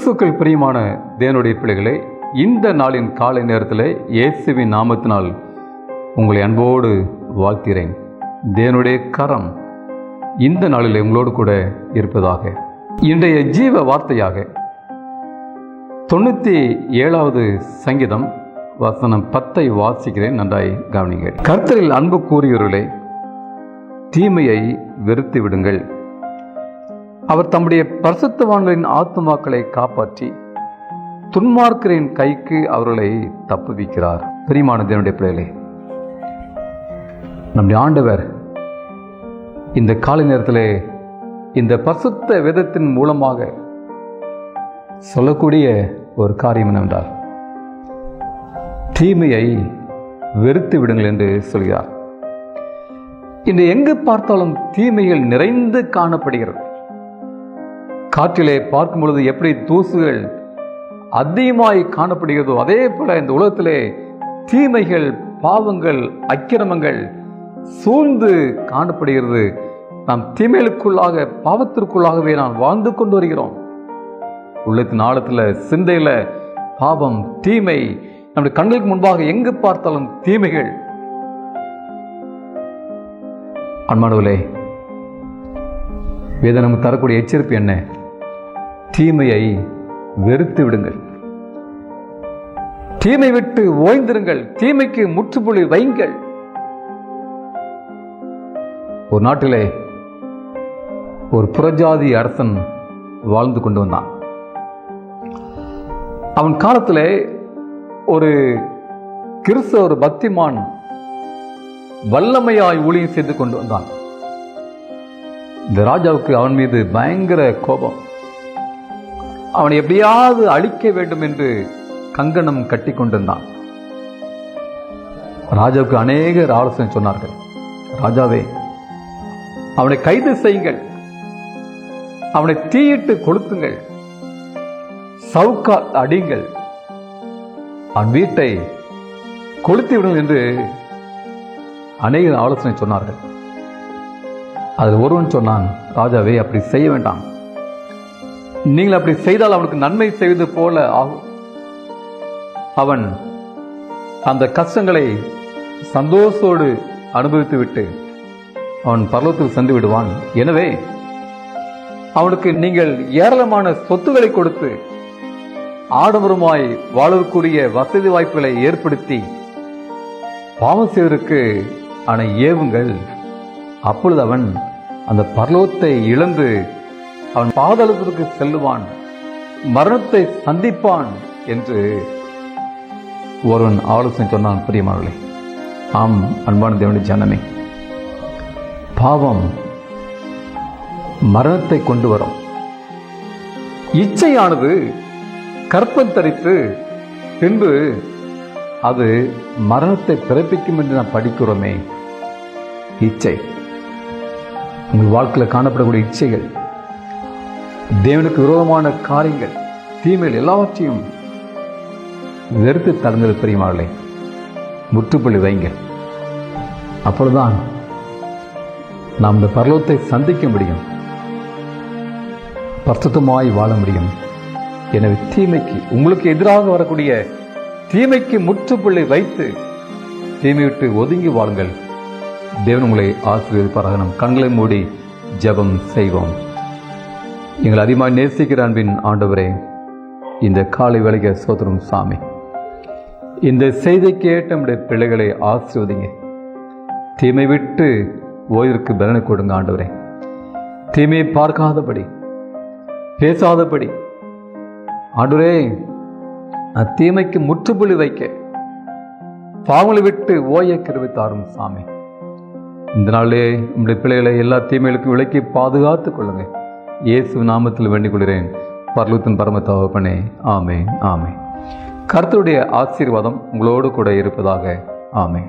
கிறிஸ்துக்கள் பிரியமான தேவனுடைய பிள்ளைகளே, இந்த நாளின் காலை நேரத்தில் இயேசுவின் நாமத்தினால் உங்களை அன்போடு வாழ்த்துகிறேன். தேவனுடைய கரம் இந்த நாளில் உங்களோடு கூட இருப்பதாக. இன்றைய ஜீவ வார்த்தையாக 97வது சங்கீதம் வசனம் 10 வாசிக்கிறேன், நன்றாய் கவனிங்கள். கர்த்தரில் அன்பு கூறியவர்களே, தீமையை வெறுத்து விடுங்கள். அவர் தம்முடைய பரிசுத்தவான்களின் ஆத்துமாக்களை காப்பாற்றி துன்மார்க்கரின் கைக்கு அவர்களை தப்புவிக்கிறார். பிரியமான தேவனுடைய பிள்ளைகளே, நம்முடைய ஆண்டவர் இந்த காலை நேரத்திலே இந்த பரிசுத்த வேதத்தின் மூலமாக சொல்லக்கூடிய ஒரு காரியம் என்னவென்றால், தீமையை வெறுத்து விடுங்கள் என்று சொல்கிறார். இன்று எங்கு பார்த்தாலும் தீமைகள் நிறைந்து காணப்படுகிறது. காற்றிலே பார்க்கும் பொழுது எப்படி தூசுகள் அதிகமாய் காணப்படுகிறதோ, அதே போல இந்த உலகத்திலே தீமைகள், பாவங்கள், அக்கிரமங்கள் சூழ்ந்து காணப்படுகிறது. நாம் தீமைகளுக்குள்ளாக, பாவத்திற்குள்ளாகவே நாம் வாழ்ந்து கொண்டு வருகிறோம். உள்ளத்தின் ஆழத்தில், சிந்தையில பாவம், தீமை நம்முடைய கண்களுக்கு முன்பாக எங்கு பார்த்தாலும் தீமைகள். அன்பானவர்களே, வேதம் நமக்கு தரக்கூடிய எச்சரிப்பு என்ன? தீமையை வெறுத்து விடுங்கள், தீமை விட்டு ஓய்ந்திருங்கள், தீமைக்கு முற்றுப்புள்ளி வைங்கள். ஒரு நாட்டிலே ஒரு புறஜாதி அரசன் வாழ்ந்து கொண்டு வந்தான். அவன் காலத்திலே ஒரு கிறிஸ்தவ, ஒரு பக்திமான் வல்லமையாய் ஊழியம் செய்து கொண்டு வந்தான். இந்த ராஜாவுக்கு அவன் மீது பயங்கர கோபம். அவனை எப்படியாவது அழிக்க வேண்டும் என்று கங்கணம் கட்டி கொண்டிருந்தான். ராஜாவுக்கு அநேகர் ஆலோசனை சொன்னார்கள். ராஜாவே, அவனை கைது செய்யுங்கள், அவனை தீயிட்டு கொளுத்துங்கள், சவுக்கால் அடிங்கள், அவன் வீட்டை கொளுத்தி விடுங்கள் என்று அநேகர் ஆலோசனை சொன்னார்கள். அதில் ஒருவன் சொன்னான், ராஜாவே, அப்படி செய்ய வேண்டாம். நீங்கள் அப்படி செய்தால் அவனுக்கு நன்மை செய்வது போல ஆகும். அவன் அந்த கஷ்டங்களை சந்தோஷத்தோடு அனுபவித்து விட்டு அவன் பரலோகத்துக்கு சென்று விடுவான். எனவே அவனுக்கு நீங்கள் ஏராளமான சொத்துக்களை கொடுத்து ஆடம்பரமாய் வாழக்கூடிய வசதி வாய்ப்புகளை ஏற்படுத்தி பாவம் செய்வதற்கு அவனை ஏவுங்கள். அப்பொழுது அவன் அந்த பரலோகத்தை இழந்து அவன் பாதாளத்திற்கு செல்லுவான், மரணத்தை சந்திப்பான் என்று ஒருவன் ஆலோசனை சொன்னான். பிரியமானவர்களே, ஆம் அன்பான தேவனுடைய ஜனமே, பாவம் மரணத்தை கொண்டு வரும். இச்சையானது கற்பம் தரித்து பின்பு அது மரணத்தை பிறப்பிக்கும் என்று நாம் படிக்கிறோமே. இச்சை, உங்கள் வாழ்க்கையில் காணப்படக்கூடிய இச்சைகள், தேவனுக்கு விரோதமான காரியங்கள், தீமைகள் எல்லாவற்றையும் வெறுத்து தடுங்கள். பிரியமானவர்களே, முற்றுப்புள்ளி வைங்கள். அப்பொழுதுதான் நாம் இந்த பரலோகத்தை சந்திக்க முடியும், பரிசுத்தமாய் வாழ முடியும். எனவே தீமைக்கு, உங்களுக்கு எதிராக வரக்கூடிய தீமைக்கு முற்றுப்புள்ளி வைத்து தீமை விட்டு ஒதுங்கி வாழுங்கள். தேவன் உங்களை ஆசீர்வதிப்பாராக. நம் கண்களை மூடி ஜெபம் செய்வோம். எங்களை அதிகமாக நேசிக்கிற அன்பின் ஆண்டவரே, இந்த காலை வேளைக்கு ஸ்தோத்திரம் சாமி. இந்த செய்தி கேட்ட நம்முடைய பிள்ளைகளை ஆசீர்வதிங்க. தீமை விட்டு ஓய்விற்கு பலனை கொடுங்க ஆண்டவரே. தீமையை பார்க்காதபடி, பேசாதபடி ஆண்டவரே, தீமைக்கு முற்றுப்புள்ளி வைக்க, பாவங்களை விட்டு ஓய கிருபை தாரும் சாமி. இந்த நாளிலே நம்முடைய பிள்ளைகளை எல்லா தீமைகளுக்கும் விலக்கி பாதுகாத்துக் கொள்ளுங்க. இயேசு நாமத்தில் வேண்டிக் கொள்கிறேன், பரலோகத்தின் பரம தகப்பனே. ஆமென், ஆமென். கர்த்தருடைய ஆசீர்வாதம் உங்களோடு கூட இருப்பதாக. ஆமென்.